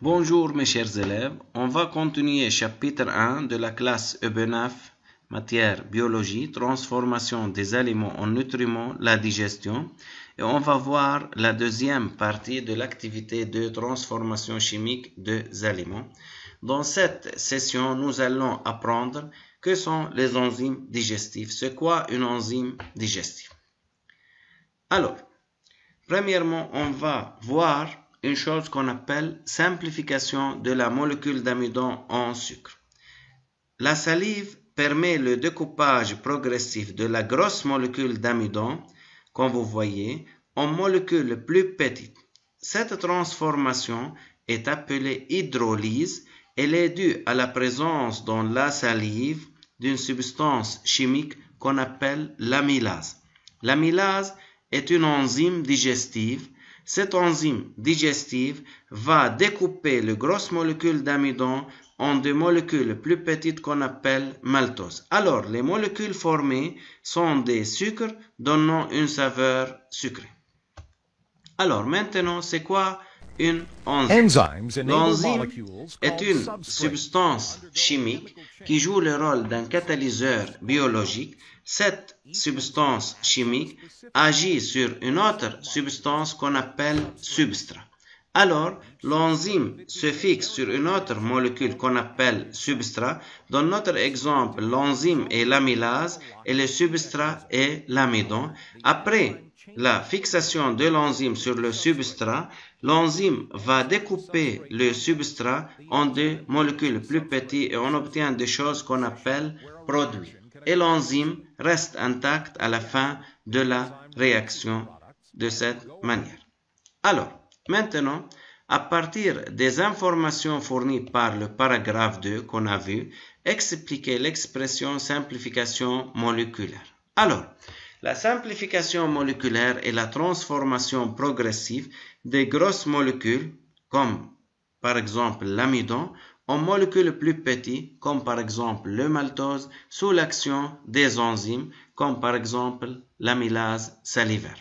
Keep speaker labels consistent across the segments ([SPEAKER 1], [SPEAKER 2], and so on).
[SPEAKER 1] Bonjour mes chers élèves, on va continuer chapitre 1 de la classe EB9, matière biologie, transformation des aliments en nutriments, la digestion. Et on va voir la deuxième partie de l'activité de transformation chimique des aliments. Dans cette session, nous allons apprendre que sont les enzymes digestifs. C'est quoi une enzyme digestive? Alors, premièrement, on va voir une chose qu'on appelle simplification de la molécule d'amidon en sucre. La salive permet le découpage progressif de la grosse molécule d'amidon, comme vous voyez, en molécules plus petites. Cette transformation est appelée hydrolyse. Elle est due à la présence dans la salive d'une substance chimique qu'on appelle l'amylase. L'amylase est une enzyme digestive. Cette enzyme digestive va découper les grosses molécules d'amidon en des molécules plus petites qu'on appelle maltose. Alors, les molécules formées sont des sucres donnant une saveur sucrée. Alors, maintenant, c'est quoi une enzyme? L'enzyme est une substance chimique qui joue le rôle d'un catalyseur biologique. Cette substance chimique agit sur une autre substance qu'on appelle substrat. Alors, l'enzyme se fixe sur une autre molécule qu'on appelle substrat. Dans notre exemple, l'enzyme est l'amylase et le substrat est l'amidon. Après la fixation de l'enzyme sur le substrat, l'enzyme va découper le substrat en des molécules plus petites et on obtient des choses qu'on appelle produits. Et l'enzyme reste intacte à la fin de la réaction de cette manière. Alors, maintenant, à partir des informations fournies par le paragraphe 2 qu'on a vu, expliquez l'expression simplification moléculaire. Alors, la simplification moléculaire est la transformation progressive des grosses molécules, comme par exemple l'amidon, en molécules plus petites, comme par exemple le maltose, sous l'action des enzymes, comme par exemple l'amylase salivaire.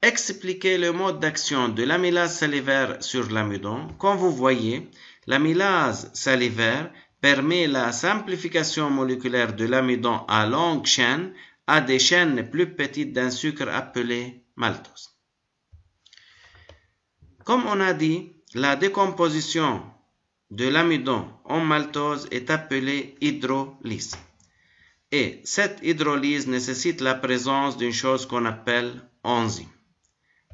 [SPEAKER 1] Expliquez le mode d'action de l'amylase salivaire sur l'amidon. Comme vous voyez, l'amylase salivaire permet la simplification moléculaire de l'amidon à longue chaîne à des chaînes plus petites d'un sucre appelé maltose. Comme on a dit, la décomposition de l'amidon en maltose est appelée hydrolyse. Et cette hydrolyse nécessite la présence d'une chose qu'on appelle enzyme.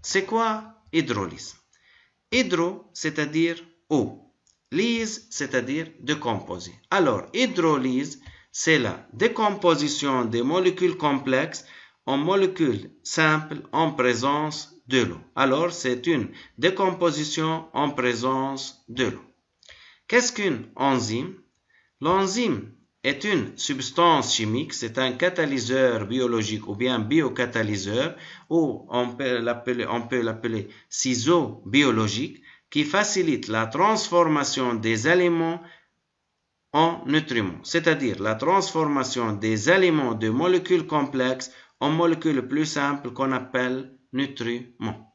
[SPEAKER 1] C'est quoi hydrolyse? Hydro, c'est-à-dire eau. Lyse, c'est-à-dire décomposer. Alors, hydrolyse, c'est la décomposition des molécules complexes en molécules simples en présence de l'eau. Alors, c'est une décomposition en présence de l'eau. Qu'est-ce qu'une enzyme? L'enzyme est une substance chimique, c'est un catalyseur biologique ou bien biocatalyseur, ou on peut l'appeler ciseau biologique, qui facilite la transformation des aliments en nutriments, c'est-à-dire la transformation des aliments de molécules complexes en molécules plus simples qu'on appelle nutriments.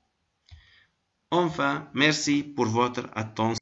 [SPEAKER 1] Enfin, merci pour votre attention.